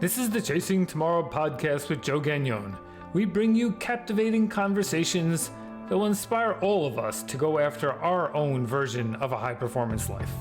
This is the Chasing Tomorrow podcast with Joe Gagnon. We bring you captivating conversations that will inspire all of us to go after our own version of a high-performance life.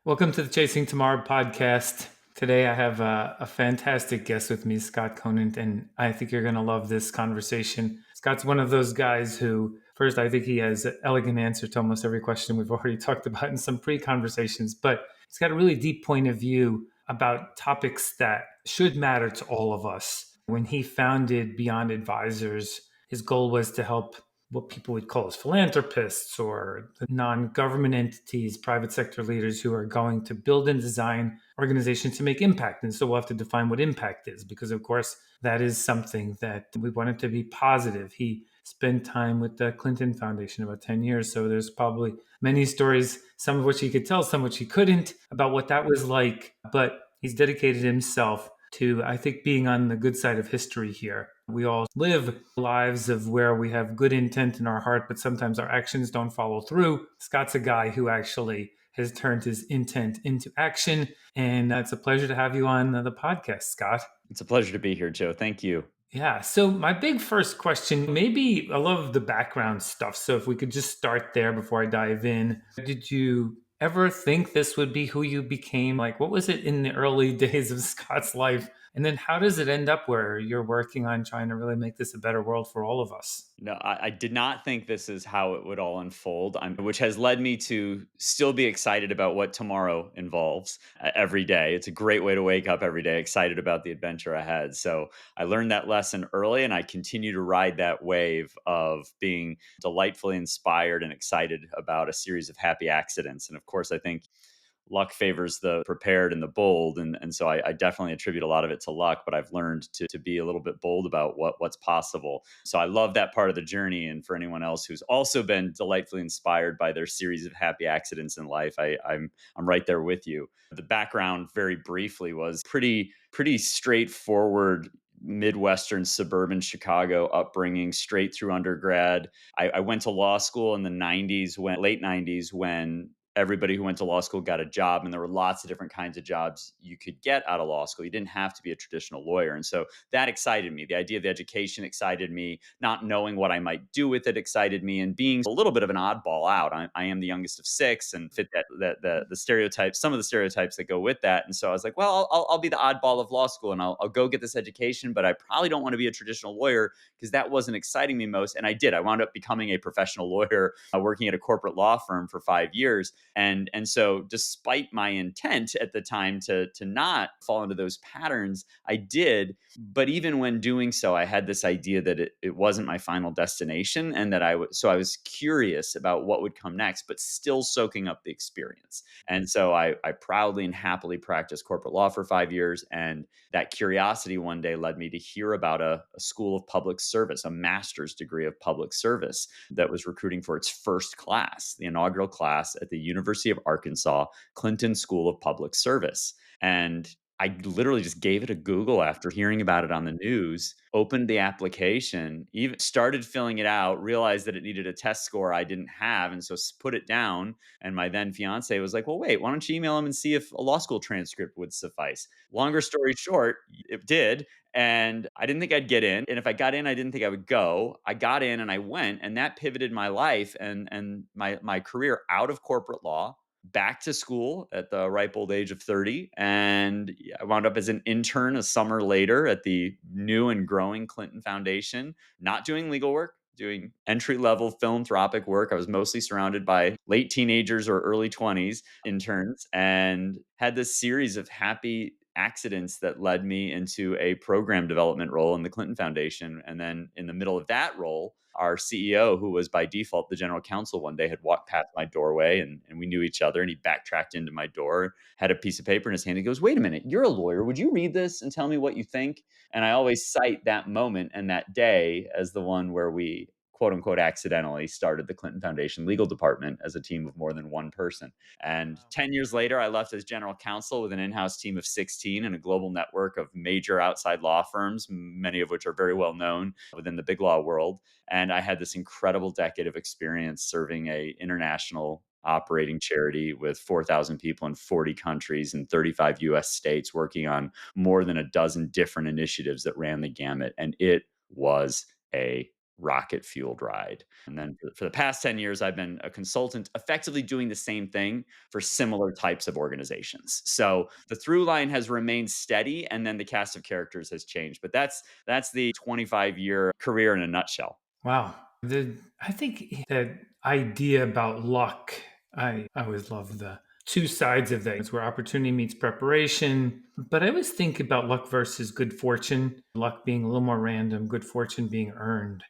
Welcome to the Chasing Tomorrow podcast. Today I have a fantastic guest with me, Scott Curran, and I think you're going to love this conversation. Scott's one of those guys who, first, I think he has an elegant answer to almost every question we've already talked about in some pre-conversations, but he's got a really deep point of view about topics that should matter to all of us. When he founded Beyond Advisors, his goal was to help what people would call as philanthropists or the non-government entities, private sector leaders who are going to build and design organizations to make impact. And so we'll have to define what impact is, because of course, that is something that we want it to be positive. He spent time with the Clinton Foundation, about 10 years. So there's probably many stories, some of which he could tell, some which he couldn't, about what that was like. But he's dedicated himself to, I think, being on the good side of history here. We all live lives of where we have good intent in our heart, but sometimes our actions don't follow through. Scott's a guy who actually has turned his intent into action. And it's a pleasure to have you on the podcast, Scott. It's a pleasure to be here, Joe. Thank you. Yeah. So my big first question, maybe I love the background stuff. So if we could just start there before I dive in. Did you ever think this would be who you became? Like, what was it in the early days of Scott's life? And then how does it end up where you're working on trying to really make this a better world for all of us? No, I did not think this is how it would all unfold, which has led me to still be excited about what tomorrow involves every day. It's a great way to wake up every day, excited about the adventure ahead. So I learned that lesson early, and I continue to ride that wave of being delightfully inspired and excited about a series of happy accidents. And of course, I think luck favors the prepared and the bold. And so I definitely attribute a lot of it to luck, but I've learned to be a little bit bold about what's possible. So I love that part of the journey. And for anyone else who's also been delightfully inspired by their series of happy accidents in life, I'm right there with you. The background, very briefly, was pretty straightforward. Midwestern suburban Chicago upbringing straight through undergrad. I went to law school in the late 90s, when everybody who went to law school got a job, and there were lots of different kinds of jobs you could get out of law school. You didn't have to be a traditional lawyer. And so that excited me. The idea of the education excited me. Not knowing what I might do with it excited me, and being a little bit of an oddball out. I am the youngest of six and fit the stereotypes, some of the stereotypes that go with that. And so I was like, well, I'll be the oddball of law school, and I'll go get this education, but I probably don't want to be a traditional lawyer, because that wasn't exciting me most. And I did. I wound up becoming a professional lawyer, working at a corporate law firm for 5 years. And so despite my intent at the time to not fall into those patterns, I did. But even when doing so, I had this idea that it wasn't my final destination, and that I was curious about what would come next, but still soaking up the experience. And so I proudly and happily practiced corporate law for 5 years. And that curiosity one day led me to hear about a school of public service, a master's degree of public service, that was recruiting for its first class, the inaugural class at the University of Arkansas Clinton School of Public Service. And I literally just gave it a Google after hearing about it on the news, opened the application, even started filling it out, realized that it needed a test score I didn't have. And so put it down. And my then fiance was like, well, wait, why don't you email him and see if a law school transcript would suffice? Longer story short, it did. And I didn't think I'd get in. And if I got in, I didn't think I would go. I got in and I went, and that pivoted my life and my career out of corporate law, back to school at the ripe old age of 30. And I wound up as an intern a summer later at the new and growing Clinton Foundation, not doing legal work, doing entry level philanthropic work. I was mostly surrounded by late teenagers or early 20s interns, and had this series of happy accidents that led me into a program development role in the Clinton Foundation. And then in the middle of that role, our CEO, who was by default the general counsel, one day had walked past my doorway, and we knew each other, and he backtracked into my door, had a piece of paper in his hand. He goes, wait a minute, you're a lawyer. Would you read this and tell me what you think? And I always cite that moment and that day as the one where we, quote unquote, accidentally started the Clinton Foundation legal department as a team of more than one person. And 10 years later, I left as general counsel with an in-house team of 16 and a global network of major outside law firms, many of which are very well known within the big law world. And I had this incredible decade of experience serving a international operating charity with 4,000 people in 40 countries and 35 US states, working on more than a dozen different initiatives that ran the gamut. And it was a rocket fueled ride. And then for the past 10 years, I've been a consultant, effectively doing the same thing for similar types of organizations. So the through line has remained steady, and then the cast of characters has changed. But that's the 25-year career in a nutshell. Wow. I think that idea about luck, I always love the two sides of that. It's where opportunity meets preparation. But I always think about luck versus good fortune, luck being a little more random, good fortune being earned.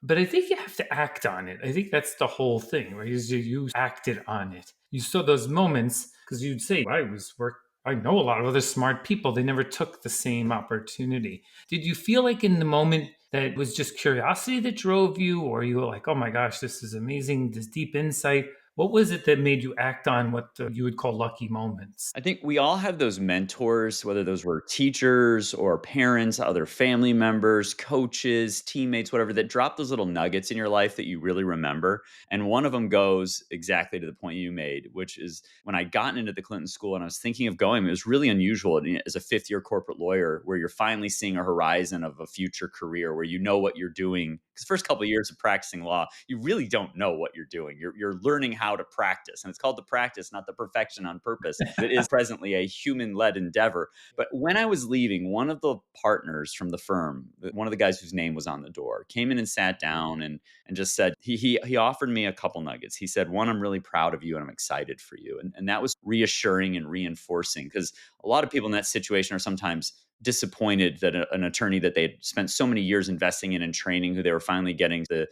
But I think you have to act on it. I think that's the whole thing, right? Is you acted on it. You saw those moments because you'd say, I know a lot of other smart people. They never took the same opportunity. Did you feel like in the moment that it was just curiosity that drove you, or you were like, oh my gosh, this is amazing, this deep insight? What was it that made you act on what you would call lucky moments? I think we all have those mentors, whether those were teachers or parents, other family members, coaches, teammates, whatever, that drop those little nuggets in your life that you really remember. And one of them goes exactly to the point you made, which is when I got into the Clinton School and I was thinking of going, it was really unusual as a fifth year corporate lawyer, where you're finally seeing a horizon of a future career where you know what you're doing. Because first couple of years of practicing law, you really don't know what you're doing. You're learning how to practice, and it's called the practice, not the perfection on purpose. It is presently a human-led endeavor. But when I was leaving, one of the partners from the firm, one of the guys whose name was on the door, came in and sat down and just said, he offered me a couple nuggets. He said, one, I'm really proud of you and I'm excited for you. And that was reassuring and reinforcing, because a lot of people in that situation are sometimes disappointed that an attorney that they had spent so many years investing in and training, who they were finally getting the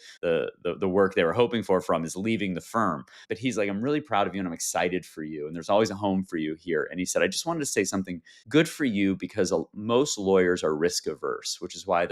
work they were hoping for from, is leaving the firm. But he's like, I'm really proud of you and I'm excited for you. And there's always a home for you here. And he said, I just wanted to say something good for you, because most lawyers are risk averse, which is why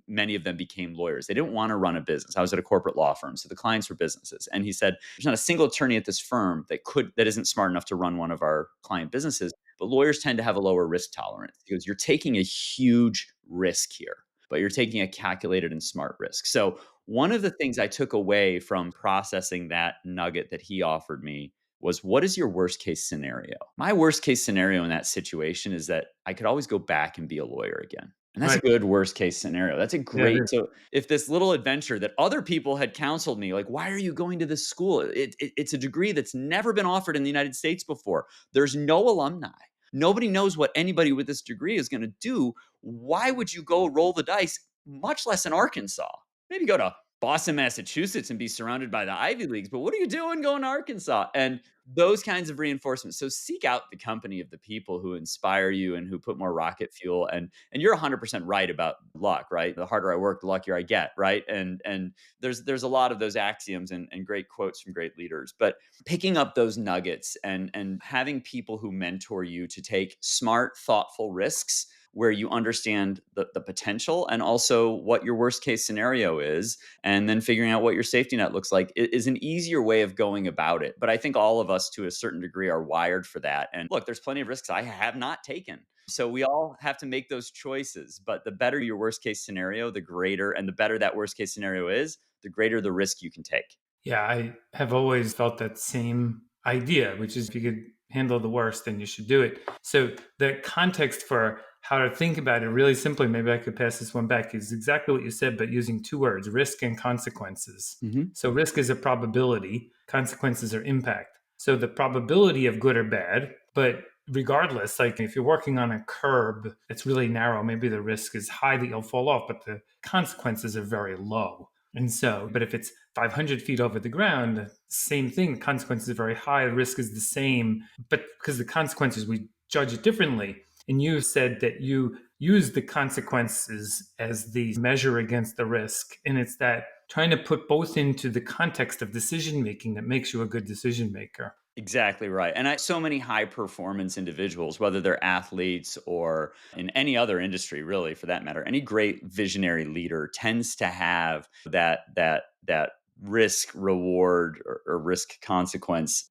many of them became lawyers. They didn't want to run a business. I was at a corporate law firm, so the clients were businesses. And he said, there's not a single attorney at this firm that isn't smart enough to run one of our client businesses. But lawyers tend to have a lower risk tolerance, because you're taking a huge risk here, but you're taking a calculated and smart risk. So one of the things I took away from processing that nugget that he offered me was, what is your worst case scenario? My worst case scenario in that situation is that I could always go back and be a lawyer again. And that's a Right. good worst case scenario. That's a Yeah, it great. is. So if this little adventure that other people had counseled me, like, why are you going to this school? It's a degree that's never been offered in the United States before. There's no alumni. Nobody knows what anybody with this degree is going to do. Why would you go roll the dice, much less in Arkansas? Maybe go to Boston, Massachusetts and be surrounded by the Ivy Leagues, but what are you doing going to Arkansas? And those kinds of reinforcements. So seek out the company of the people who inspire you and who put more rocket fuel. And you're 100% right about luck, right? The harder I work, the luckier I get, right? And there's a lot of those axioms and great quotes from great leaders. But picking up those nuggets and having people who mentor you to take smart, thoughtful risks where you understand the potential and also what your worst case scenario is, and then figuring out what your safety net looks like is an easier way of going about it. But I think all of us to a certain degree are wired for that. And look, there's plenty of risks I have not taken. So we all have to make those choices. But the better your worst case scenario, the greater, and the better that worst case scenario is, the greater the risk you can take. Yeah, I have always felt that same idea, which is if you could handle the worst, then you should do it. So the context for how to think about it really simply, maybe I could pass this one back, is exactly what you said, but using two words: risk and consequences. Mhm. So risk is a probability, consequences are impact. So the probability of good or bad, but regardless, like if you're working on a curb, it's really narrow. Maybe the risk is high that you'll fall off, but the consequences are very low. And so, but if it's 500 feet over the ground, same thing, the consequences are very high, the risk is the same, but because the consequences, we judge it differently. And you said that you use the consequences as the measure against the risk. And it's that trying to put both into the context of decision making that makes you a good decision maker. Exactly right. And so many high performance individuals, whether they're athletes or in any other industry, really, for that matter, any great visionary leader tends to have that risk reward or risk consequence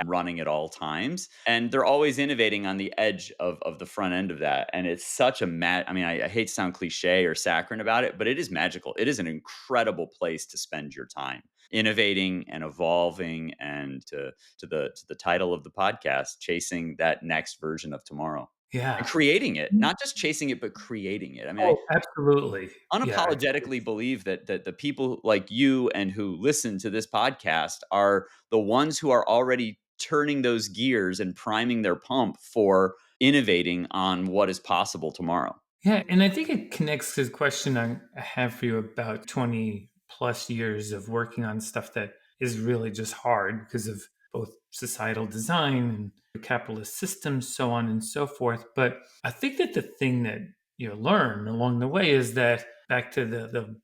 running at all times. And they're always innovating on the edge of the front end of that. And it's such a I mean, I hate to sound cliche or saccharine about it, but it is magical. It is an incredible place to spend your time innovating and evolving, and to the title of the podcast, chasing that next version of tomorrow and Yeah. creating it, not just chasing it, but creating it. I mean, I Oh, absolutely. Yeah. unapologetically believe that the people like you and who listen to this podcast are the ones who are already turning those gears and priming their pump for innovating on what is possible tomorrow. Yeah, and I think it connects to the question I have for you about 20 plus years of working on stuff that is really just hard because of both societal design and the capitalist systems, so on and so forth. But I think that the thing that you learn along the way is that back to the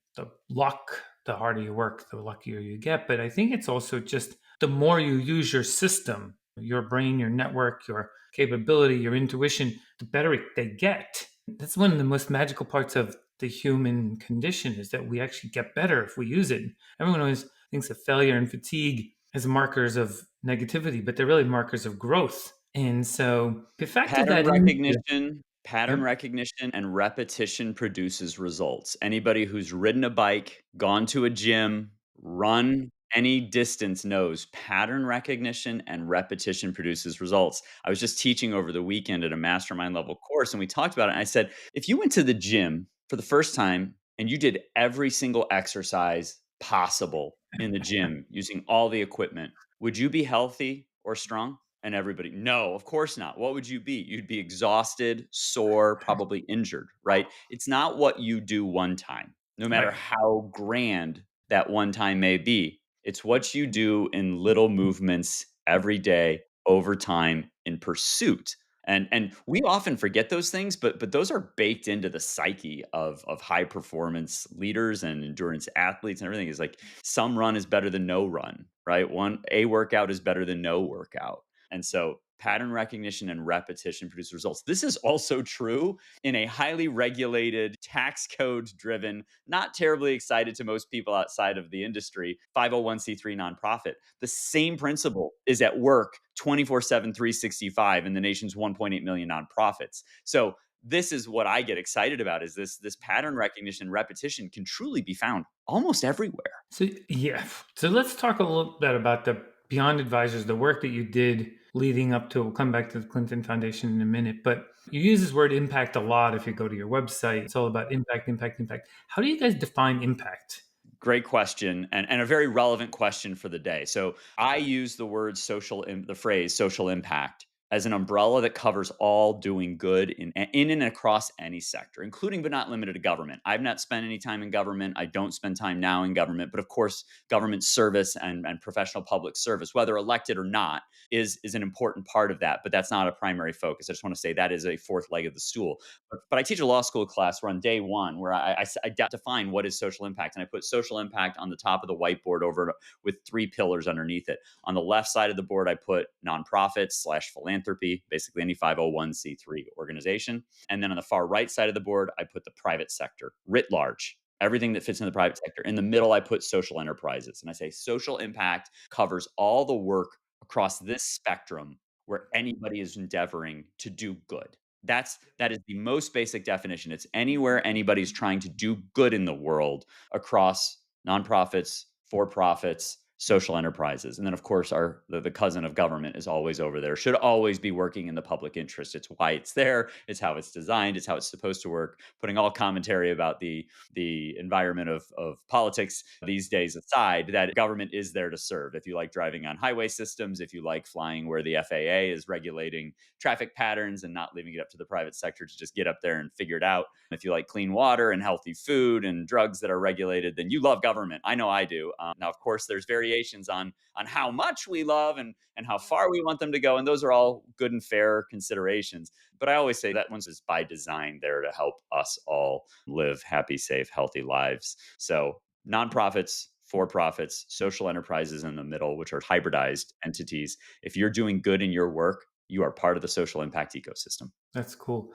luck, the harder you work, the luckier you get. But I think it's also just the more you use your system, your brain, your network, your capability, your intuition, the better they get. That's one of the most magical parts of the human condition is that we actually get better if we use it. Everyone always thinks of failure and fatigue as markers of negativity, but they're really markers of growth. And so if you factor Pattern that into recognition pattern yep. recognition and repetition produces results. Anybody who's ridden a bike, gone to a gym, run any distance knows pattern recognition and repetition produces results. I was just teaching over the weekend at a mastermind level course, and we talked about it, and I said, "If you went to the gym for the first time and you did every single exercise possible in the gym using all the equipment, would you be healthy or strong?" And everybody, no, of course not. What would you be? You'd be exhausted, sore, probably injured, right? It's not what you do one time, no matter Right. how grand that one time may be. It's what you do in little movements every day over time in pursuit. And we often forget those things, but those are baked into the psyche of high performance leaders and endurance athletes and everything. Is like some run is better than no run, right? One a workout is better than no workout. And so pattern recognition and repetition produce results. This is also true in a highly regulated, tax code driven, not terribly excited to most people outside of the industry, 501(c)(3) nonprofit. The same principle is at work 24/7, 365 in the nation's 1.8 million nonprofits. So this is what I get excited about is this pattern recognition repetition can truly be found almost everywhere. So yeah. So let's talk a little bit about the Beyond Advisors, the work that you did leading up to. We'll come back to the Clinton Foundation in a minute, but you use this word impact a lot. If you go to your website, it's all about impact, impact, impact. How do you guys define impact? Great question, and a very relevant question for the day. So I use the word the phrase social impact as an umbrella that covers all doing good in and across any sector, including but not limited to government. I've not spent any time in government. I don't spend time now in government, but of course, government service and professional public service, whether elected or not, is an important part of that. But that's not a primary focus. I just want to say that is a fourth leg of the stool. But I teach a law school class. We're on day one where I define what is social impact. And I put social impact on the top of the whiteboard with three pillars underneath it. On the left side of the board, I put nonprofits slash philanthropy, basically any 501(c)(3) organization. And then on the far right side of the board, I put the private sector writ large. Everything that fits in the private sector. In the middle, I put social enterprises. And I say social impact covers all the work across this spectrum where anybody is endeavoring to do good. That is the most basic definition. It's anywhere anybody's trying to do good in the world across nonprofits, for profits, social enterprises. And then of course the cousin of government is always over there. Should always be working in the public interest. It's why it's there, it's how it's designed, it's how it's supposed to work. Putting all commentary about the environment of politics these days aside, that government is there to serve. If you like driving on highway systems, if you like flying where the FAA is regulating traffic patterns and not leaving it up to the private sector to just get up there and figure it out. If you like clean water and healthy food and drugs that are regulated, then you love government. I know I do. Now, of course, there's variations on how much we love and how far we want them to go, and those are all good and fair considerations. But I always say that one's just by design there to help us all live happy, safe, healthy lives. So nonprofits, for profits, social enterprises in the middle, which are hybridized entities. If you're doing good in your work, you are part of the social impact ecosystem. That's cool.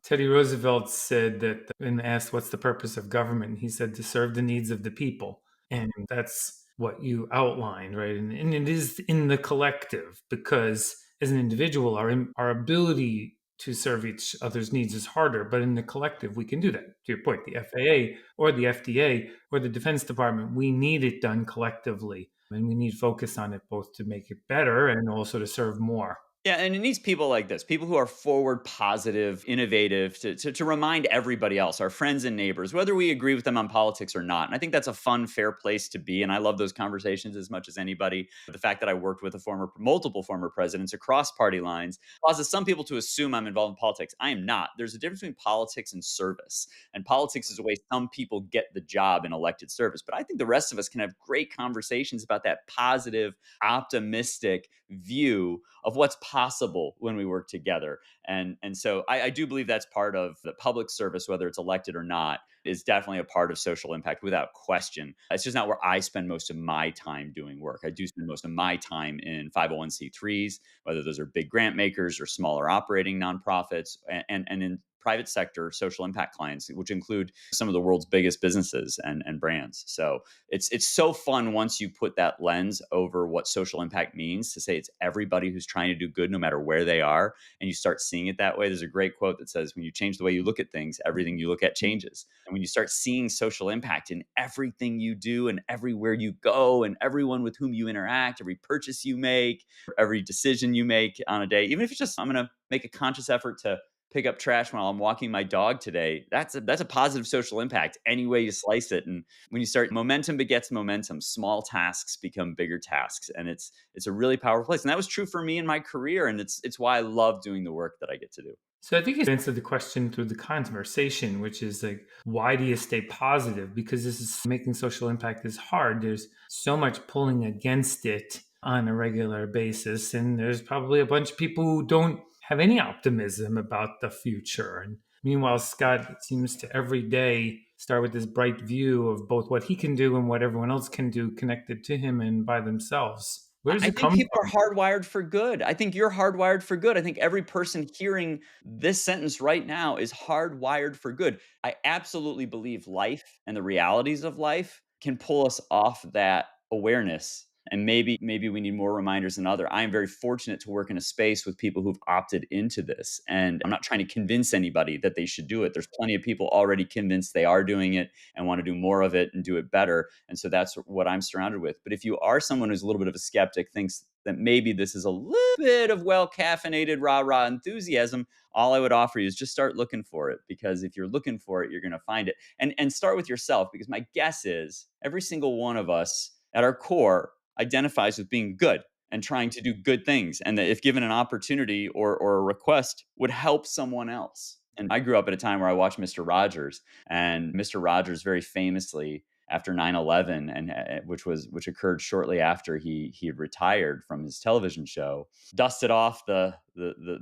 Teddy Roosevelt said that when asked what's the purpose of government, he said to serve the needs of the people. And that's what you outlined, right? And it is in the collective because as an individual, our ability to serve each other's needs is harder, but in the collective, we can do that. To your point, the FAA or the FDA or the Defense Department, we need it done collectively. And we need focus on it both to make it better and also to serve more. Yeah, and it needs people like this, people who are forward, positive, innovative, to remind everybody else, our friends and neighbors, whether we agree with them on politics or not. And I think that's a fun, fair place to be. And I love those conversations as much as anybody. The fact that I worked with multiple former presidents across party lines causes some people to assume I'm involved in politics. I am not. There's a difference between politics and service. And politics is the way some people get the job in elected service. But I think the rest of us can have great conversations about that positive, optimistic view of what's possible when we work together. And so I do believe that's part of the public service, whether it's elected or not, is definitely a part of social impact without question. It's just not where I spend most of my time doing work. I do spend most of my time in 501c3s, whether those are big grant makers or smaller operating nonprofits, and in private sector social impact clients, which include some of the world's biggest businesses and brands. So it's so fun once you put that lens over what social impact means, to say it's everybody who's trying to do good no matter where they are, and you start seeing it that way. There's a great quote that says, when you change the way you look at things, everything you look at changes. And when you start seeing social impact in everything you do and everywhere you go and everyone with whom you interact, every purchase you make, every decision you make on a day, even if it's just, I'm going to make a conscious effort to pick up trash while I'm walking my dog today. That's a positive social impact any way you slice it. And when you start, momentum begets momentum, small tasks become bigger tasks, and it's a really powerful place. And that was true for me in my career, and it's why I love doing the work that I get to do. So I think you answered the question through the conversation, which is like, why do you stay positive? Because this is making social impact is hard. There's so much pulling against it on a regular basis. And there's probably a bunch of people who don't have any optimism about the future. And meanwhile, Scott seems to every day start with this bright view of both what he can do and what everyone else can do connected to him and by themselves. Where does I it think come people are from? hardwired for good. I think you're hardwired for good. I think every person hearing this sentence right now is hardwired for good. I absolutely believe life and the realities of life can pull us off that awareness. And maybe we need more reminders than other. I am very fortunate to work in a space with people who've opted into this. And I'm not trying to convince anybody that they should do it. There's plenty of people already convinced they are doing it and want to do more of it and do it better. And so that's what I'm surrounded with. But if you are someone who's a little bit of a skeptic, thinks that maybe this is a little bit of well caffeinated rah rah enthusiasm, all I would offer you is just start looking for it. Because if you're looking for it, you're going to find it. And start with yourself, because my guess is every single one of us at our core identifies with being good and trying to do good things, and that if given an opportunity or a request, would help someone else. And I grew up at a time where I watched Mr. Rogers, and Mr. Rogers very famously, after 9/11, and which occurred shortly after he had retired from his television show, dusted off the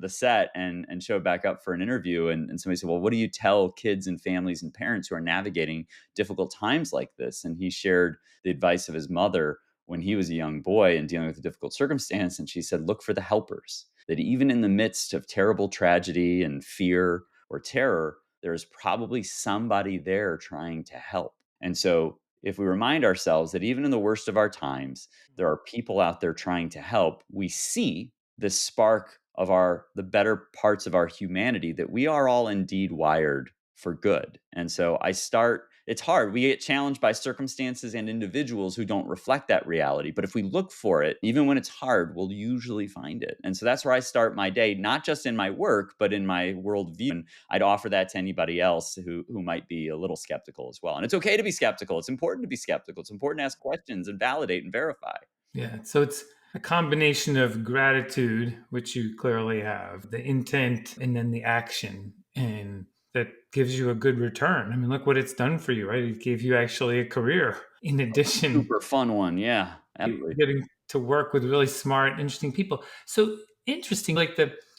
set and showed back up for an interview. And somebody said, well, what do you tell kids and families and parents who are navigating difficult times like this? And he shared the advice of his mother when he was a young boy and dealing with a difficult circumstance. And she said, look for the helpers, that even in the midst of terrible tragedy and fear or terror, there is probably somebody there trying to help. And so if we remind ourselves that even in the worst of our times, there are people out there trying to help, we see this spark of the better parts of our humanity, that we are all indeed wired for good. And so it's hard. We get challenged by circumstances and individuals who don't reflect that reality. But if we look for it, even when it's hard, we'll usually find it. And so that's where I start my day, not just in my work, but in my worldview. And I'd offer that to anybody else who might be a little skeptical as well. And it's okay to be skeptical. It's important to be skeptical. It's important to ask questions and validate and verify. Yeah. So it's a combination of gratitude, which you clearly have, the intent, and then the action. And that gives you a good return. I mean, look what it's done for you, right? It gave you actually a career in addition, Super fun one. Yeah, absolutely. getting to work with really smart, interesting people. So interesting,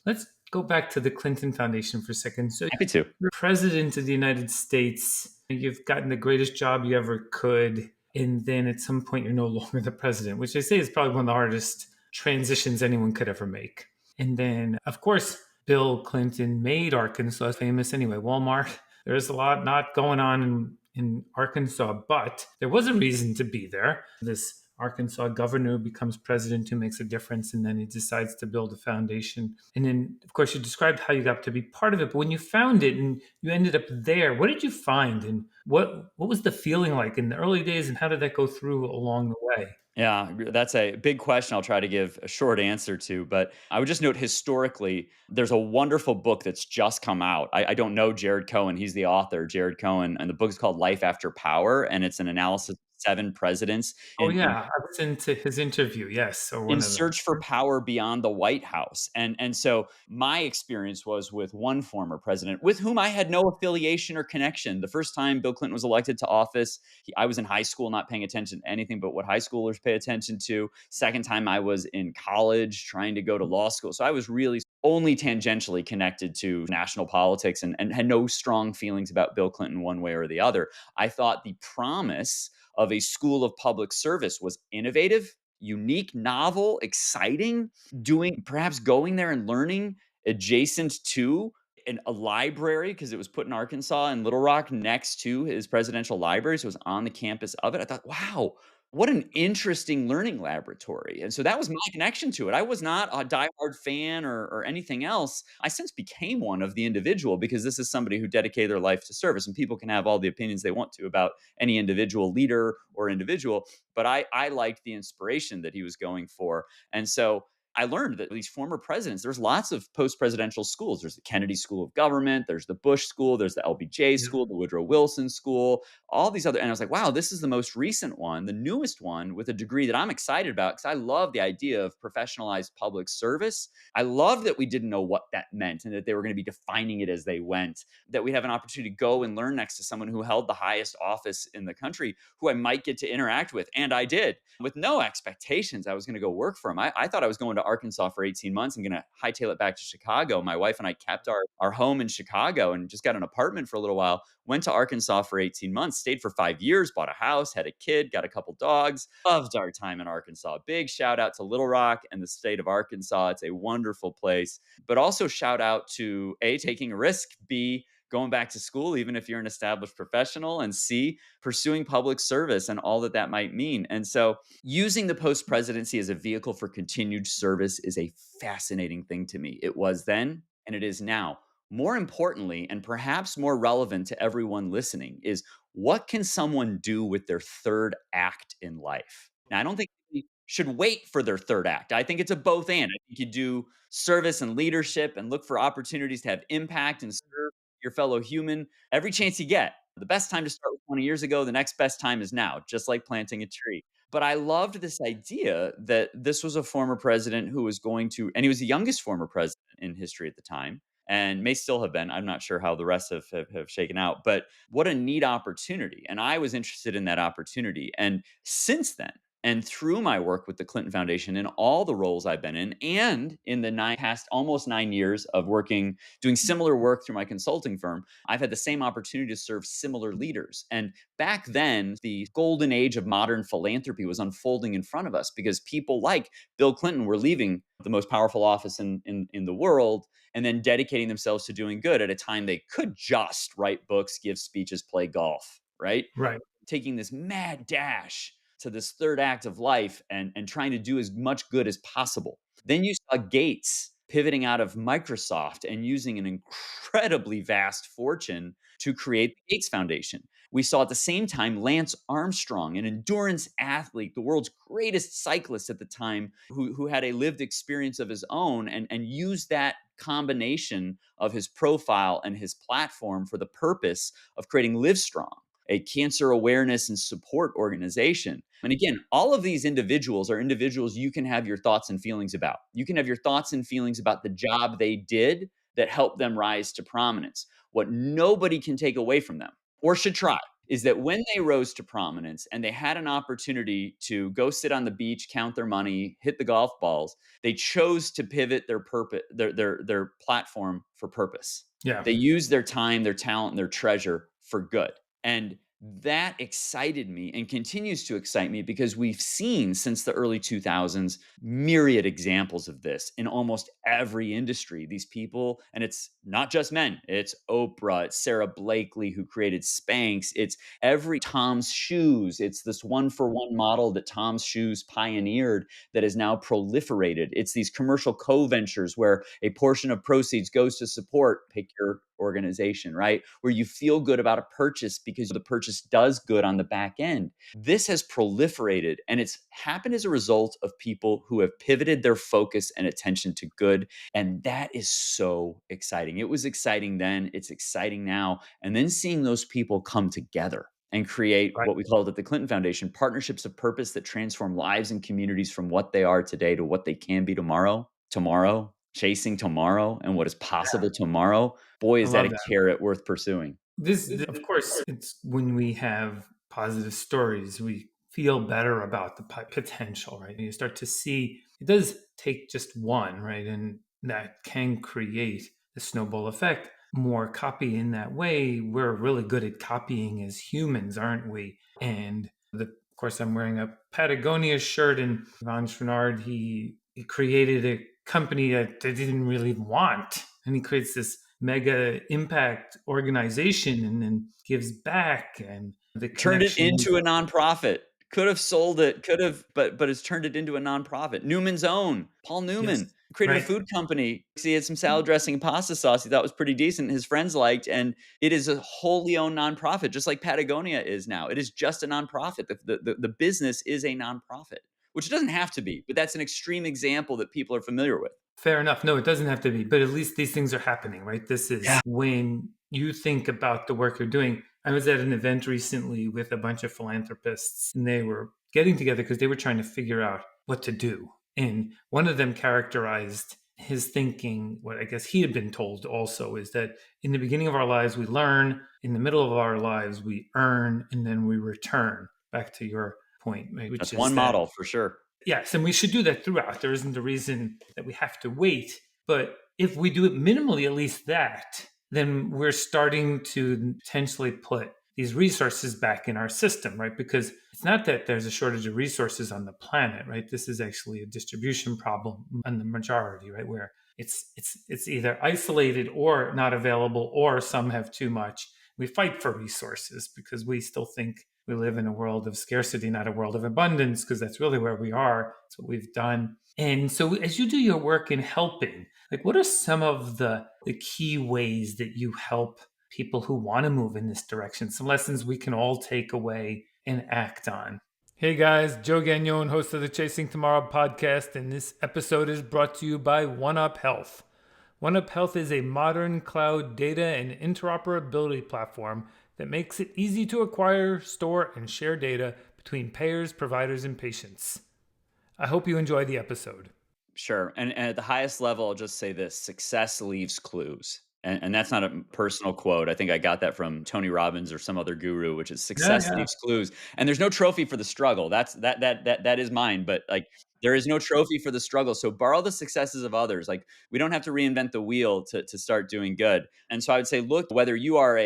let's go back to the Clinton Foundation for a second. So Happy to. you're president of the United States, you've gotten the greatest job you ever could. And then at some point, you're no longer the president, which they say is probably one of the hardest transitions anyone could ever make. And then, of course, Bill Clinton made Arkansas famous anyway. Walmart, there's a lot not going on in Arkansas, but there was a reason to be there. This Arkansas governor who becomes president, who makes a difference, and then he decides to build a foundation. And then, of course, you described how you got to be part of it. But when you found it and you ended up there, what did you find, and what was the feeling like in the early days, and how did that go through along the way? Yeah, that's a big question I'll try to give a short answer to. But I would just note historically, there's a wonderful book that's just come out. I don't know Jared Cohen. He's the author, Jared Cohen. And the book is called Life After Power. And it's an analysis of seven presidents Oh in yeah, I listened to his interview. Yes, or in one of them. search for power beyond the White House. And so my experience was with one former president with whom I had no affiliation or connection. The first time Bill Clinton was elected to office, I was in high school not paying attention to anything but what high schoolers pay attention to. Second time I was in college trying to go to law school. So I was really only tangentially connected to national politics and had no strong feelings about Bill Clinton one way or the other. I thought the promise of a school of public service was innovative, unique, novel, exciting, doing perhaps going there and learning adjacent to a library because it was put in Arkansas in Little Rock next to his presidential library. So it was on the campus of it. I thought, wow, what an interesting learning laboratory. And so that was my connection to it. I was not a diehard fan or anything else. I since became one of the individual because this is somebody who dedicated their life to service. And people can have all the opinions they want to about any individual leader or individual. But I liked the inspiration that he was going for. And so I learned that these former presidents, there's lots of post-presidential schools. There's the Kennedy School of Government, there's the Bush School, there's the LBJ Yeah. School, the Woodrow Wilson School, all these other. And I was like, wow, this is the most recent one, the newest one with a degree that I'm excited about because I love the idea of professionalized public service. I love that we didn't know what that meant and that they were going to be defining it as they went, that we'd have an opportunity to go and learn next to someone who held the highest office in the country, who I might get to interact with. And I did with no expectations I was going to go work for him. I thought I was going to Arkansas for 18 months and going to hightail it back to Chicago. My wife and I kept our home in Chicago and just got an apartment for a little while. Went to Arkansas for 18 months, stayed for 5 years, bought a house, had a kid, got a couple dogs. Loved our time in Arkansas. Big shout out to Little Rock and the state of Arkansas. It's a wonderful place. But also shout out to A, taking a risk, B, going back to school, even if you're an established professional, and C, pursuing public service and all that that might mean. And so using the post presidency as a vehicle for continued service is a fascinating thing to me. It was then and it is now. More importantly, and perhaps more relevant to everyone listening, is what can someone do with their third act in life? Now, I don't think we should wait for their third act. I think it's a both and. I think you do service and leadership and look for opportunities to have impact and serve your fellow human every chance you get. The best time to start was 20 years ago. The next best time is now, just like planting a tree. But I loved this idea that this was a former president who was going to, and he was the youngest former president in history at the time and may still have been. I'm not sure how the rest have shaken out, but what a neat opportunity. And I was interested in that opportunity. And since then, and through my work with the Clinton Foundation in all the roles I've been in, and in the past almost 9 years of doing similar work through my consulting firm, I've had the same opportunity to serve similar leaders. And back then, the golden age of modern philanthropy was unfolding in front of us because people like Bill Clinton were leaving the most powerful office in the world and then dedicating themselves to doing good at a time they could just write books, give speeches, play golf, right? Right. Taking this mad dash to this third act of life and trying to do as much good as possible. Then you saw Gates pivoting out of Microsoft and using an incredibly vast fortune to create the Gates Foundation. We saw at the same time Lance Armstrong, an endurance athlete, the world's greatest cyclist at the time, who had a lived experience of his own and used that combination of his profile and his platform for the purpose of creating Livestrong, a cancer awareness and support organization. And again, all of these individuals are individuals you can have your thoughts and feelings about. You can have your thoughts and feelings about the job they did that helped them rise to prominence. What nobody can take away from them or should try is that when they rose to prominence and they had an opportunity to go sit on the beach, count their money, hit the golf balls, they chose to pivot their purpose, their platform for purpose. Yeah. They used their time, their talent, and their treasure for good. And That excited me and continues to excite me because we've seen since the early 2000s myriad examples of this in almost every industry. These people, and it's not just men, it's Oprah, it's Sarah Blakely who created Spanx, it's every Tom's Shoes. It's this one for one model that Tom's Shoes pioneered that is now proliferated. It's these commercial co-ventures where a portion of proceeds goes to support, pick your organization, right? Where you feel good about a purchase because the purchase does good on the back end. This has proliferated and it's happened as a result of people who have pivoted their focus and attention to good. And that is so exciting. It was exciting then, it's exciting now. And then seeing those people come together and create Right. what we called at the Clinton Foundation partnerships of purpose that transform lives and communities from what they are today to what they can be tomorrow. Tomorrow, chasing tomorrow and what is possible tomorrow. Boy, I is that love a that. carrot worth pursuing. Of course, it's when we have positive stories, we feel better about the potential, right? And you start to see it does take just one, right? And that can create the snowball effect. More copy in that way. We're really good at copying as humans, aren't we? And of course, I'm wearing a Patagonia shirt, and Van Schrenard, he created a company that they didn't really want, and he creates this mega impact organization and then gives back and the Turned it connection. into a nonprofit. Could have sold it, could have, but it's turned it into a nonprofit. Newman's Own, Paul Yes, Newman, created a right. food company. He had some salad dressing and pasta sauce he thought was pretty decent, his friends liked, and it is a wholly owned nonprofit, just like Patagonia is now. It is just a nonprofit. The business is a nonprofit, which it doesn't have to be, but that's an extreme example that people are familiar with. Fair enough. No, it doesn't have to be, but at least these things are happening, right? This Yeah. is when you think about the work you're doing. I was at an event recently with a bunch of philanthropists, and they were getting together because they were trying to figure out what to do. And one of them characterized his thinking, what I guess he had been told also, is that in the beginning of our lives, we learn, in the middle of our lives, we earn, and then we return. Back to your point, right? Which That's is one that model for sure. yes, and we should do that throughout. There isn't a reason that we have to wait. But if we do it minimally, at least that, then we're starting to potentially put these resources back in our system, right? Because it's not that there's a shortage of resources on the planet, right? This is actually a distribution problem on the majority, right? Where it's either isolated or not available, or some have too much. We fight for resources because we still think we live in a world of scarcity, not a world of abundance, because that's really where we are. It's what we've done. And so as you do your work in helping, like what are some of the key ways that you help people who want to move in this direction? Some lessons we can all take away and act on. Hey guys, Joe Gagnon, host of the Chasing Tomorrow podcast, and this episode is brought to you by OneUp Health. OneUp Health is a modern cloud data and interoperability platform that makes it easy to acquire, store, and share data between payers, providers, and patients. I hope you enjoy the episode. Sure. And at the highest level, I'll just say this: success leaves clues. And that's not a personal quote. I think I got that from Tony Robbins or some other guru, which is Yeah, success yeah. leaves clues. And there's no trophy for the struggle. That is mine. But like there is no trophy for the struggle. So borrow the successes of others. Like we don't have to reinvent the wheel to start doing good. And so I would say, look, whether you are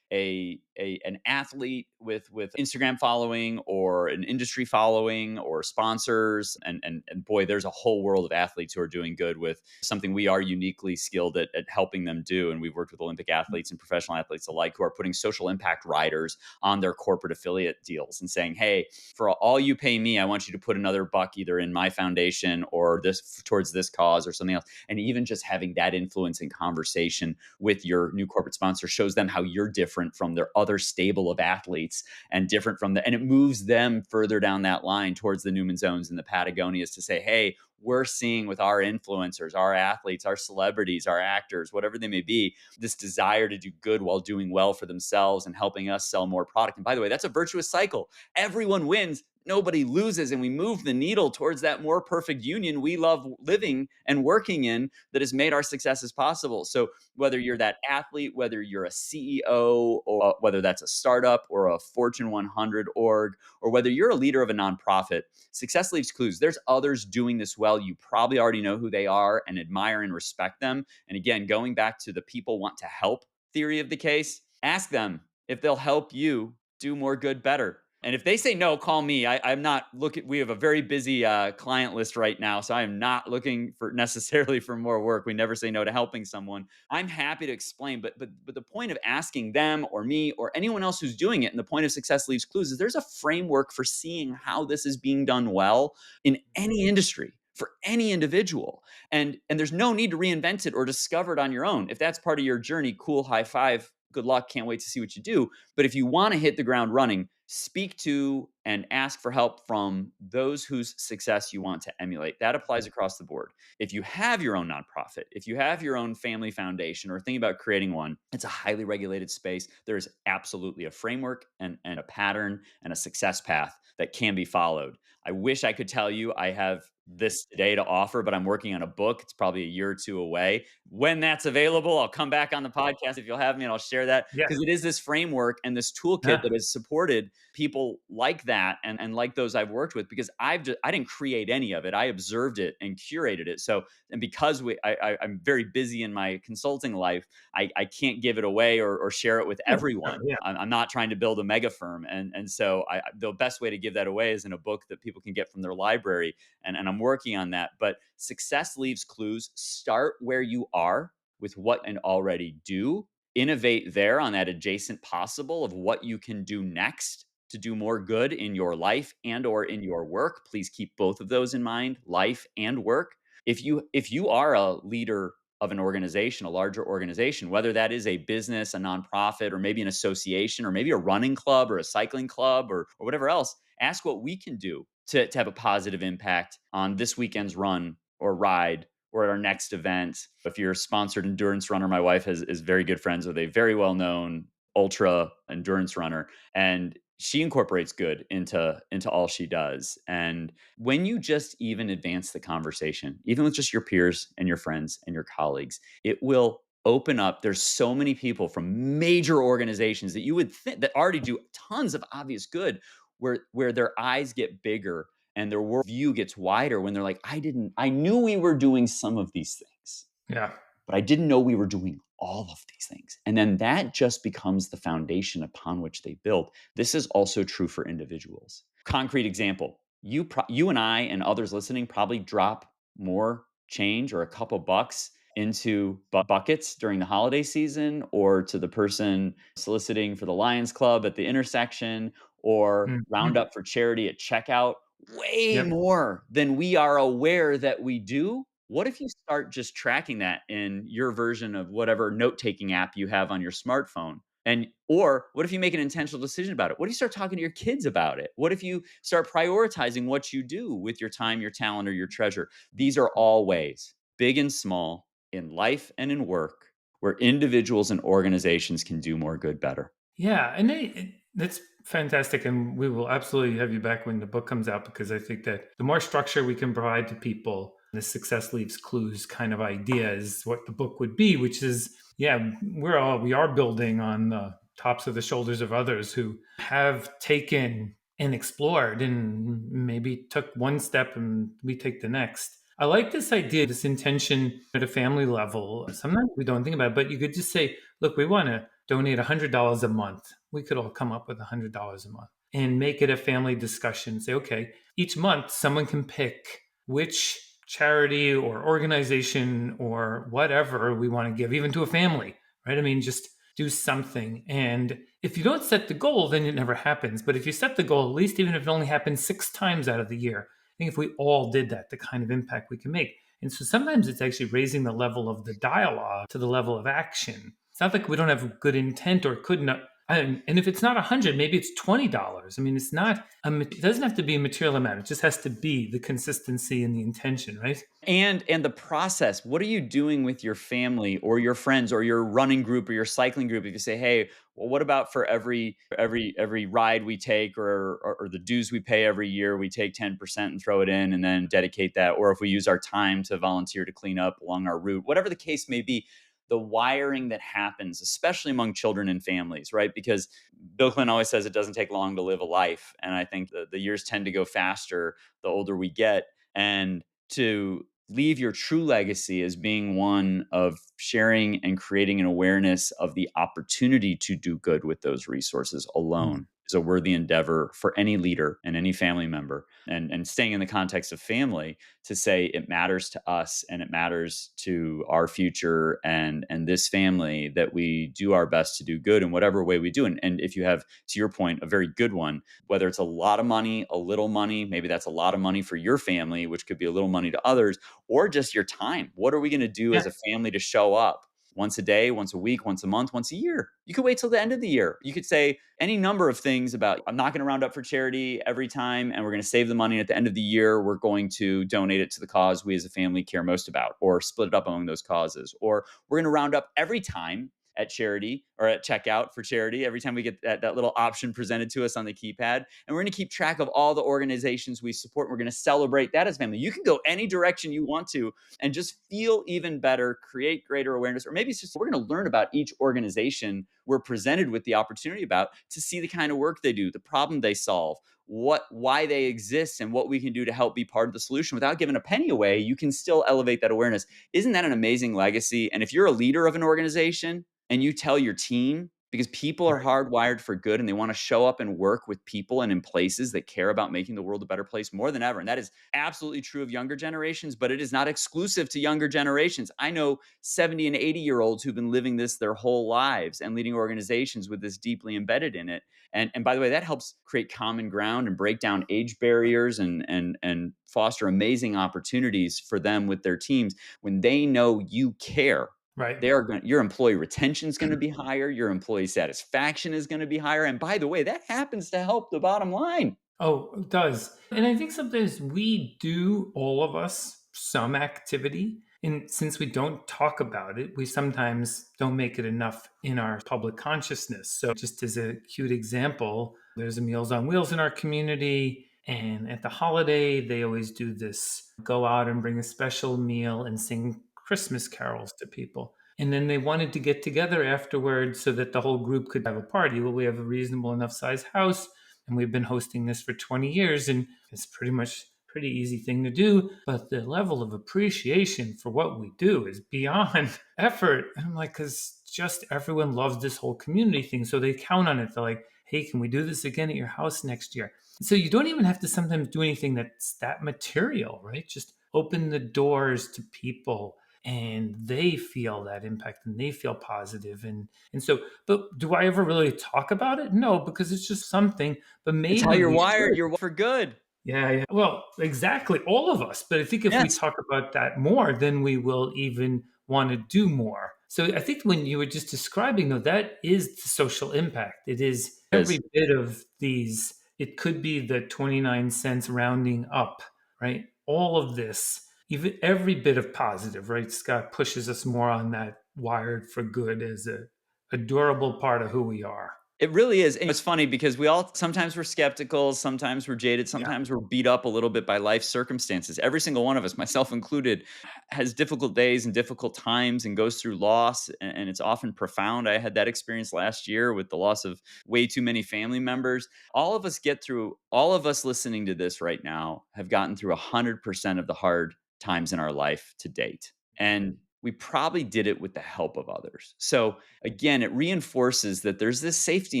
an athlete with Instagram following or an industry following or sponsors and boy, there's a whole world of athletes who are doing good with something we are uniquely skilled at helping them do. And we've worked with Olympic athletes and professional athletes alike who are putting social impact riders on their corporate affiliate deals and saying, hey, for all you pay me, I want you to put another buck either in my foundation or this towards this cause or something else. And even just having that influence and conversation with your new corporate sponsor shows them how you're different from their other stable of athletes and different from and it moves them further down that line towards the Newman Zones and the Patagonias to say, hey, we're seeing with our influencers, our athletes, our celebrities, our actors, whatever they may be, this desire to do good while doing well for themselves and helping us sell more product. And by the way, that's a virtuous cycle. Everyone wins, nobody loses, and we move the needle towards that more perfect union we love living and working in that has made our successes possible. So whether you're that athlete, whether you're a CEO, or whether that's a startup or a Fortune 100 org, or whether you're a leader of a nonprofit, success leaves clues. There's others doing this well. You probably already know who they are and admire and respect them. And again, going back to the people want to help theory of the case, ask them if they'll help you do more good better. And if they say no, call me. I'm not looking. We have a very busy client list right now, so I am not looking for necessarily for more work. We never say no to helping someone. I'm happy to explain, but the point of asking them or me or anyone else who's doing it, and the point of Success Leaves Clues, is there's a framework for seeing how this is being done well in any industry for any individual. And there's no need to reinvent it or discover it on your own. If that's part of your journey, cool, high five, good luck, can't wait to see what you do. But if you want to hit the ground running, speak to and ask for help from those whose success you want to emulate. That applies across the board. If you have your own nonprofit, if you have your own family foundation or think about creating one, it's a highly regulated space. There's absolutely a framework and a pattern and a success path that can be followed. I wish I could tell you I have this today to offer, but I'm working on a book. It's probably a year or two away. When that's available, I'll come back on the podcast if you'll have me and I'll share that, Yes. because it is this framework and this toolkit Yeah. that has supported people like that and like those I've worked with, because I didn't create any of it. I observed it and curated it. So, and because I'm very busy in my consulting life, I can't give it away or share it with Yeah. Sure. everyone. Yeah. I'm not trying to build a mega firm. And so the best way to give that away is in a book that people can get from their library. And I'm working on that. But Success Leaves Clues. Start where you are with what and already do. Innovate there on that adjacent possible of what you can do next to do more good in your life and or in your work. Please keep both of those in mind, life and work. If you are a leader of an organization, a larger organization, whether that is a business, a nonprofit, or maybe an association, or maybe a running club or a cycling club or whatever else, ask what we can do to have a positive impact on this weekend's run or ride or at our next event. If you're a sponsored endurance runner, my wife is very good friends with a very well known ultra endurance runner, and she incorporates good into all she does. And when you just even advance the conversation, even with just your peers and your friends and your colleagues, it will open up. There's so many people from major organizations that you would think that already do tons of obvious good, where their eyes get bigger and their worldview gets wider when they're like, I knew we were doing some of these things, Yeah. but I didn't know we were doing all of these things. And then that just becomes the foundation upon which they build. This is also true for individuals. Concrete example, you and I and others listening probably drop more change or a couple bucks into buckets during the holiday season, or to the person soliciting for the Lions Club at the intersection, or round Mhm. up for charity at checkout, way Yep. more than we are aware that we do. What if you start just tracking that in your version of whatever note-taking app you have on your smartphone? And or what if you make an intentional decision about it? What if you start talking to your kids about it? What if you start prioritizing what you do with your time, your talent, or your treasure? These are all ways, big and small, in life and in work, where individuals and organizations can do more good better. Yeah, and that's fantastic. And we will absolutely have you back when the book comes out, because I think that the more structure we can provide to people, the Success Leaves Clues kind of idea is what the book would be, which is, yeah, we are building on the tops of the shoulders of others who have taken and explored and maybe took one step and we take the next. I like this idea, this intention at a family level. Sometimes we don't think about it, but you could just say, look, we want to donate $100 a month. We could all come up with $100 a month and make it a family discussion. Say, okay, each month someone can pick which charity or organization or whatever we want to give, even to a family, right? I mean, just do something. And if you don't set the goal, then it never happens. But if you set the goal, at least even if it only happens 6 times out of the year, I think if we all did that, the kind of impact we can make. And so sometimes it's actually raising the level of the dialogue to the level of action. It's not like we don't have good intent or could not. And if it's not 100, maybe it's $20. I mean, it's not. It doesn't have to be a material amount. It just has to be the consistency and the intention, right? And the process, what are you doing with your family or your friends or your running group or your cycling group? If you say, hey, well, what about for every ride we take, or the dues we pay every year, we take 10% and throw it in and then dedicate that, or if we use our time to volunteer to clean up along our route, whatever the case may be. The wiring that happens, especially among children and families, right? Because Bill Clinton always says it doesn't take long to live a life. And I think the years tend to go faster the older we get. And to leave your true legacy as being one of sharing and creating an awareness of the opportunity to do good with those resources alone is a worthy endeavor for any leader and any family member. And staying in the context of family, to say it matters to us and it matters to our future and this family, that we do our best to do good in whatever way we do. And if you have, to your point, a very good one, whether it's a lot of money, a little money, maybe that's a lot of money for your family, which could be a little money to others, or just your time. What are we going to do Yeah. as a family to show up? Once a day, once a week, once a month, once a year. You could wait till the end of the year. You could say any number of things about, I'm not going to round up for charity every time and we're going to save the money. And at the end of the year, we're going to donate it to the cause we as a family care most about, or split it up among those causes. Or we're going to round up every time at charity or at checkout for charity, every time we get that little option presented to us on the keypad. And we're going to keep track of all the organizations we support. We're going to celebrate that as family. You can go any direction you want to and just feel even better, create greater awareness. Or maybe it's just, we're going to learn about each organization we're presented with the opportunity about, to see the kind of work they do, the problem they solve, why they exist, and what we can do to help be part of the solution without giving a penny away. You can still elevate that awareness. Isn't that an amazing legacy? And if you're a leader of an organization and you tell your team, because people are hardwired for good and they want to show up and work with people and in places that care about making the world a better place more than ever. And that is absolutely true of younger generations, but it is not exclusive to younger generations. I know 70 and 80-year-olds who've been living this their whole lives and leading organizations with this deeply embedded in it. And by the way, that helps create common ground and break down age barriers and foster amazing opportunities for them with their teams. When they know you care, Right. your employee retention is going to be higher, your employee satisfaction is going to be higher, and by the way, that happens to help the bottom line. Oh, it does. And I think sometimes we do, all of us, some activity. And since we don't talk about it, we sometimes don't make it enough in our public consciousness. So, just as a cute example, there's a Meals on Wheels in our community. And at the holiday, they always do this go out and bring a special meal and sing Christmas carols to people. And then they wanted to get together afterwards so that the whole group could have a party. Well, we have a reasonable enough size house and we've been hosting this for 20 years and it's pretty easy thing to do, but the level of appreciation for what we do is beyond effort. And I'm like, because just everyone loves this whole community thing, so they count on it. They're like, hey, can we do this again at your house next year? So you don't even have to sometimes do anything that's that material, right? Just open the doors to people and they feel that impact and they feel positive. And so, but do I ever really talk about it? No, because it's just something, but It's how maybe you're we wired. should. You're for good. Yeah, yeah. Well, exactly. All of us. But I think if we Yes. talk about that more, then we will even want to do more. So I think when you were just describing, though, that is the social impact. It is It every is. bit of these. It could be the 29 cents rounding up, right? All of this, even every bit of positive, right? Scott pushes us more on that wired for good as a durable part of who we are. It really is. And it's funny because we all, sometimes we're skeptical, sometimes we're jaded, Yeah. sometimes we're beat up a little bit by life circumstances. Every single one of us, myself included, has difficult days and difficult times and goes through loss. And it's often profound. I had that experience last year with the loss of way too many family members. All of us listening to this right now have gotten through 100% of the hard times in our life to date. And we probably did it with the help of others. So again, it reinforces that there's this safety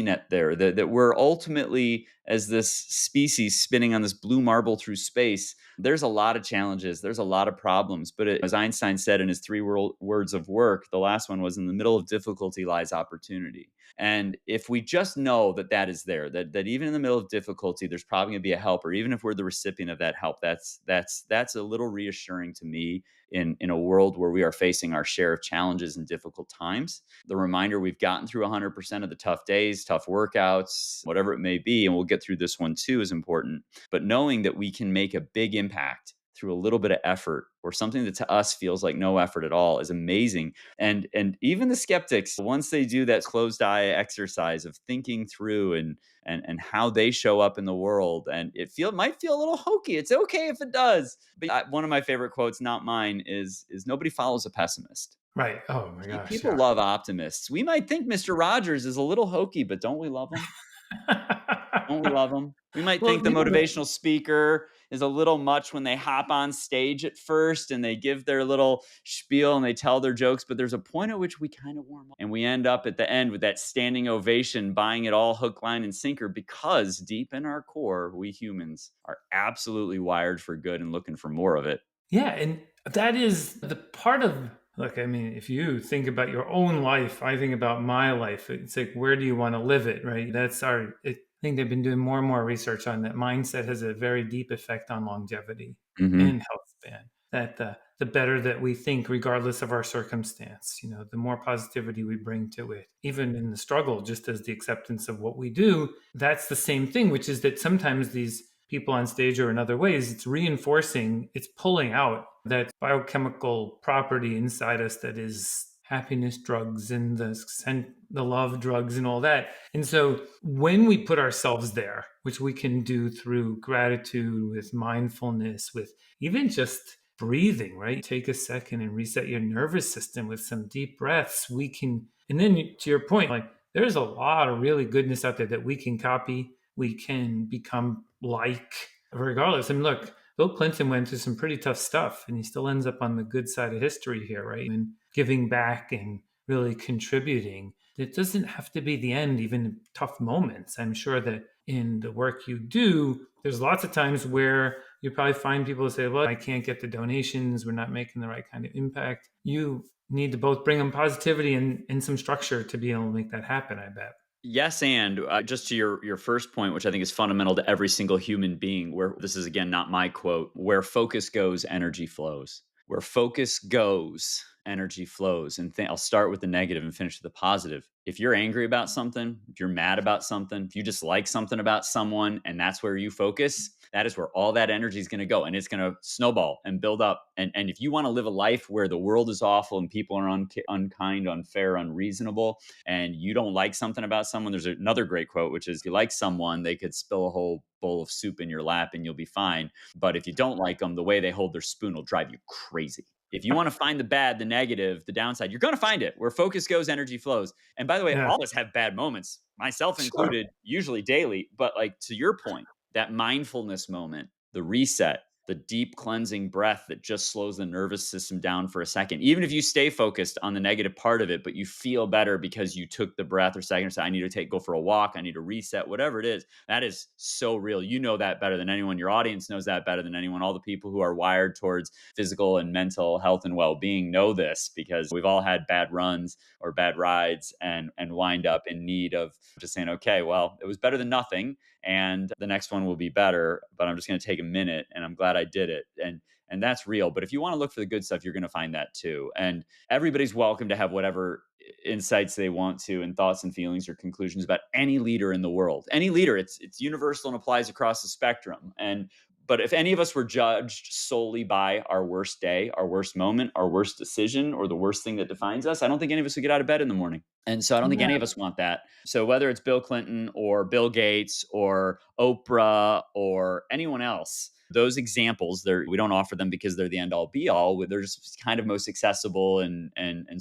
net there, that we're ultimately, as this species spinning on this blue marble through space, there's a lot of challenges, there's a lot of problems. But as Einstein said in his words of work, the last one was, in the middle of difficulty lies opportunity. And if we just know that that is there, that even in the middle of difficulty, there's probably going to be a helper, even if we're the recipient of that help, that's a little reassuring to me in a world where we are facing our share of challenges and difficult times. The reminder we've gotten through 100% of the tough days, tough workouts, whatever it may be, and we'll get through this one too, is important. But knowing that we can make a big impact through a little bit of effort, or something that to us feels like no effort at all, is amazing. And even the skeptics, once they do that closed eye exercise of thinking through and how they show up in the world, and might feel a little hokey. It's okay if it does. But one of my favorite quotes, not mine, is nobody follows a pessimist. Right. Oh my gosh. People Yeah. love optimists. We might think Mr. Rogers is a little hokey, but don't we love him? Don't we love him? We might Well, think the you know, motivational speaker is a little much when they hop on stage at first and they give their little spiel and they tell their jokes, but there's a point at which we kind of warm up and we end up at the end with that standing ovation, buying it all hook, line, and sinker, because deep in our core, we humans are absolutely wired for good and looking for more of it. Yeah, and that is the part of, look, I mean, if you think about your own life, I think about my life. It's like, where do you want to live it, right? I think they've been doing more and more research on that. Mindset has a very deep effect on longevity Hmm. and health span. That the better that we think, regardless of our circumstance, the more positivity we bring to it, even in the struggle, just as the acceptance of what we do. That's the same thing, which is that sometimes these people on stage or in other ways, it's reinforcing, it's pulling out that biochemical property inside us that is happiness drugs and the love drugs and all that. And so when we put ourselves there, which we can do through gratitude, with mindfulness, with even just breathing, right? Take a second and reset your nervous system with some deep breaths. We can, and then to your point, like there's a lot of really goodness out there that we can copy, we can become like, regardless. I mean, look, Bill Clinton went through some pretty tough stuff and he still ends up on the good side of history here, right? And giving back and really contributing. It doesn't have to be the end, even in tough moments. I'm sure that in the work you do, there's lots of times where you probably find people who say, well, I can't get the donations. We're not making the right kind of impact. You need to both bring them positivity and some structure to be able to make that happen, I bet. Yes, and just to your first point, which I think is fundamental to every single human being, where this is again not my quote, where focus goes, energy flows. Where focus goes, energy flows. And I'll start with the negative and finish with the positive. If you're angry about something, if you're mad about something, if you dislike something about someone, and that's where you focus, that is where all that energy is going to go, and it's going to snowball and build up. And if you want to live a life where the world is awful and people are unkind, unfair, unreasonable, and you don't like something about someone, there's another great quote, which is, if you like someone, they could spill a whole bowl of soup in your lap and you'll be fine. But if you don't like them, the way they hold their spoon will drive you crazy. If you want to find the bad, the negative, the downside, you're going to find it. Where focus goes, energy flows. And by the way, Yeah, all of us have bad moments, myself sure. included, usually daily. But like to your point, that mindfulness moment, the reset, the deep cleansing breath that just slows the nervous system down for a second. Even if you stay focused on the negative part of it, but you feel better because you took the breath or second or say, I need to go for a walk, I need to reset, whatever it is, that is so real. You know that better than anyone. Your audience knows that better than anyone. All the people who are wired towards physical and mental health and well-being know this, because we've all had bad runs or bad rides and wind up in need of just saying, okay, well, it was better than nothing, and the next one will be better, but I'm just going to take a minute and I'm glad I did it. And that's real. But if you want to look for the good stuff, you're going to find that too. And everybody's welcome to have whatever insights they want to, and thoughts and feelings or conclusions about any leader in the world. Any leader, it's universal and applies across the spectrum. And but if any of us were judged solely by our worst day, our worst moment, our worst decision, or the worst thing that defines us, I don't think any of us would get out of bed in the morning. And so I don't think any Yeah. of us want that. So whether it's Bill Clinton or Bill Gates or Oprah or anyone else, those examples, we don't offer them because they're the end all be all. They're just kind of most accessible and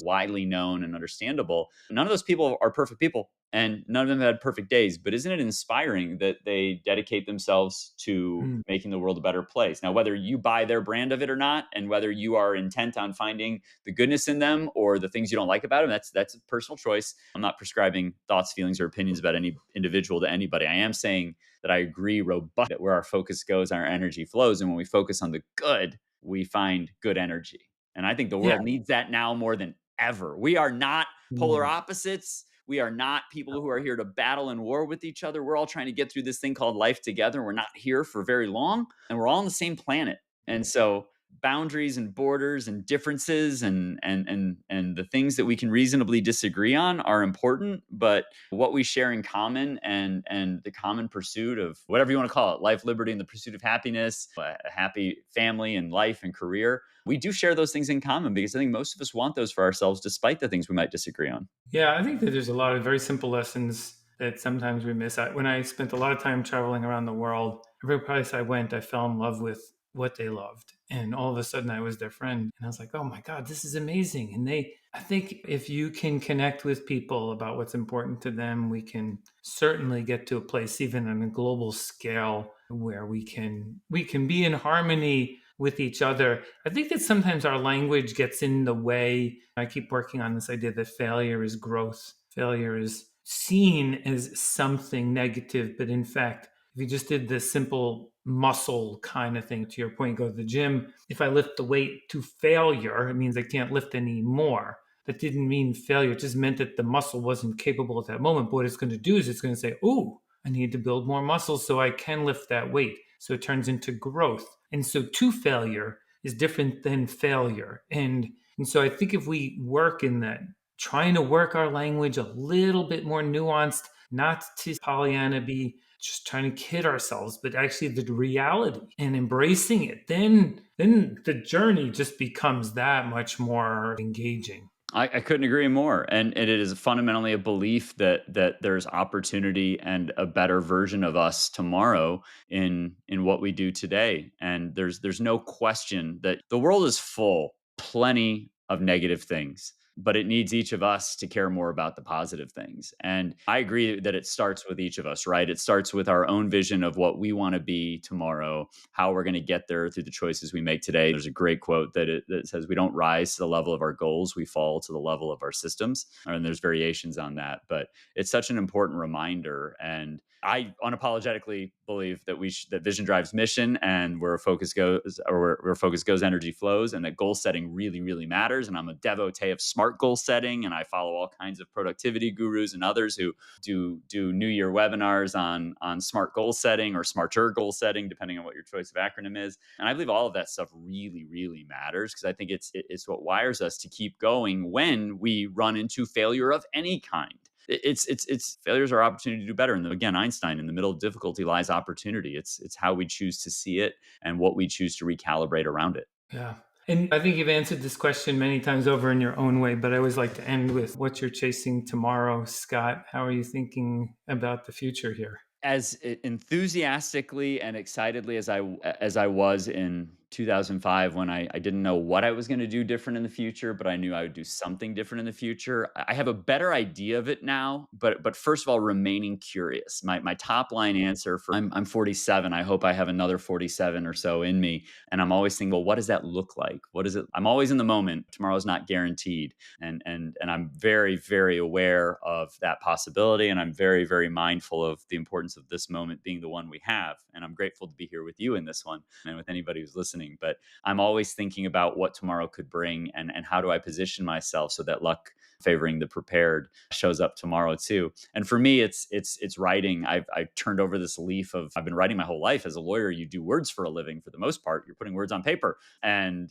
widely known and understandable. None of those people are perfect people, and none of them had perfect days. But isn't it inspiring that they dedicate themselves to Mm. making the world a better place? Now, whether you buy their brand of it or not, and whether you are intent on finding the goodness in them or the things you don't like about them, that's a personal choice. I'm not prescribing thoughts, feelings, or opinions about any individual to anybody. I am saying that I agree robust that where our focus goes, our energy flows. And when we focus on the good, we find good energy. And I think the Yeah. world needs that now more than ever. We are not polar Mm. opposites. We are not people who are here to battle and war with each other. We're all trying to get through this thing called life together. We're not here for very long, and we're all on the same planet. And so boundaries and borders and differences and the things that we can reasonably disagree on are important, but what we share in common, and the common pursuit of whatever you want to call it, life, liberty, and the pursuit of happiness, a happy family and life and career, we do share those things in common, because I think most of us want those for ourselves despite the things we might disagree on. Yeah, I think that there's a lot of very simple lessons that sometimes we miss. When I spent a lot of time traveling around the world, every place I went, I fell in love with what they loved. And all of a sudden I was their friend. And I was like, oh my God, this is amazing. And I think if you can connect with people about what's important to them, we can certainly get to a place, even on a global scale, where we can be in harmony with each other. I think that sometimes our language gets in the way. I keep working on this idea that failure is growth. Failure is seen as something negative, but in fact, if you just did the simple muscle kind of thing, to your point, go to the gym. If I lift the weight to failure, it means I can't lift any more. That didn't mean failure. It just meant that the muscle wasn't capable at that moment. But what it's going to do is it's going to say, "Ooh, I need to build more muscle so I can lift that weight." So it turns into growth. And so to failure is different than failure. And so I think if we work in that, trying to work our language a little bit more nuanced, not to Pollyanna be just trying to kid ourselves, but actually the reality and embracing it, then the journey just becomes that much more engaging. I couldn't agree more, and it is fundamentally a belief that there's opportunity and a better version of us tomorrow in what we do today, and there's no question that the world is full plenty of negative things, but it needs each of us to care more about the positive things. And I agree that it starts with each of us, right? It starts with our own vision of what we want to be tomorrow, how we're going to get there through the choices we make today. There's a great quote that says, "We don't rise to the level of our goals, we fall to the level of our systems." And there's variations on that, but it's such an important reminder. And I unapologetically believe that that vision drives mission, and where focus goes, or where focus goes, energy flows, and that goal setting really, really matters. And I'm a devotee of smart goal setting, and I follow all kinds of productivity gurus and others who do New Year webinars on smart goal setting or smarter goal setting, depending on what your choice of acronym is. And I believe all of that stuff really, really matters, because I think it's what wires us to keep going when we run into failure of any kind. It's failures are opportunity to do better. And again, Einstein, in the middle of difficulty lies opportunity. It's how we choose to see it and what we choose to recalibrate around it. Yeah. And I think you've answered this question many times over in your own way, but I always like to end with what you're chasing tomorrow. Scott, how are you thinking about the future here? As enthusiastically and excitedly as I was in 2005, when I didn't know what I was going to do different in the future, but I knew I would do something different in the future. I have a better idea of it now, but first of all, remaining curious. My top line answer for I'm 47. I hope I have another 47 or so in me, and I'm always thinking, well, what does that look like? What is it? I'm always in the moment. Tomorrow's not guaranteed, and I'm very, very aware of that possibility, and I'm very, very mindful of the importance of this moment being the one we have. And I'm grateful to be here with you in this one, and with anybody who's listening. But I'm always thinking about what tomorrow could bring, and how do I position myself so that luck favoring the prepared shows up tomorrow too. And for me, it's writing. I've turned over this leaf of, I've been writing my whole life. As a lawyer, you do words for a living for the most part. You're putting words on paper, and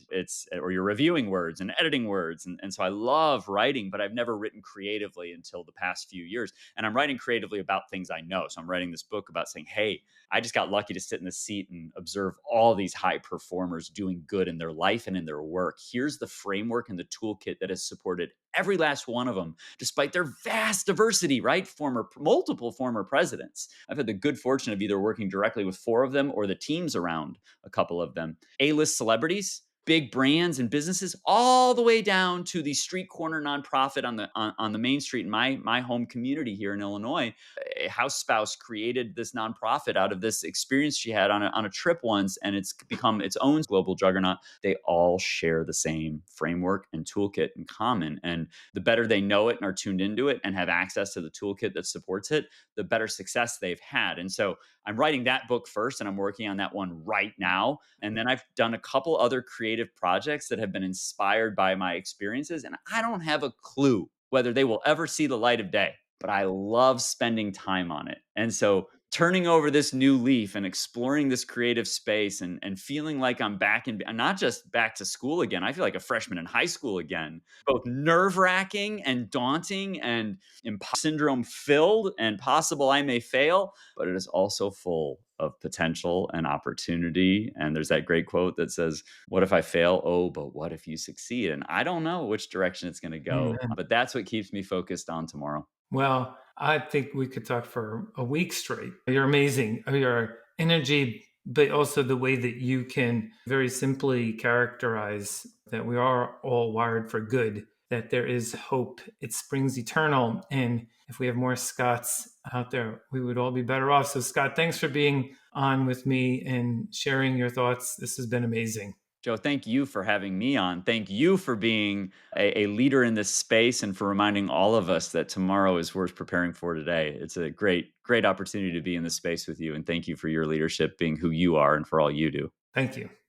or you're reviewing words and editing words. And so I love writing, but I've never written creatively until the past few years. And I'm writing creatively about things I know. So I'm writing this book about saying, hey, I just got lucky to sit in the seat and observe all these high performers doing good in their life and in their work. Here's the framework and the toolkit that has supported every last one of them, despite their vast diversity, right? Multiple former presidents. I've had the good fortune of either working directly with four of them or the teams around a couple of them. A-list celebrities, big brands and businesses, all the way down to the street corner nonprofit on the main street in my home community here in Illinois. A house spouse created this nonprofit out of this experience she had on a trip once, and it's become its own global juggernaut. They all share the same framework and toolkit in common. And the better they know it and are tuned into it and have access to the toolkit that supports it, the better success they've had. And so I'm writing that book first, and I'm working on that one right now. And then I've done a couple other creative projects that have been inspired by my experiences. And I don't have a clue whether they will ever see the light of day, but I love spending time on it. And so turning over this new leaf and exploring this creative space, and feeling like I'm back in, not just back to school again. I feel like a freshman in high school again, both nerve wracking and daunting and syndrome filled and possible I may fail, but it is also full of potential and opportunity. And there's that great quote that says, what if I fail? Oh, but what if you succeed? And I don't know which direction it's going to go, Amen. but that's what keeps me focused on tomorrow. Well, I think we could talk for a week straight. You're amazing. Your energy, but also the way that you can very simply characterize that we are all wired for good, that there is hope. It springs eternal. And if we have more Scotts out there, we would all be better off. So, Scott, thanks for being on with me and sharing your thoughts. This has been amazing. Joe, thank you for having me on. Thank you for being a leader in this space and for reminding all of us that tomorrow is worth preparing for today. It's a great opportunity to be in this space with you. And thank you for your leadership, being who you are, and for all you do. Thank you.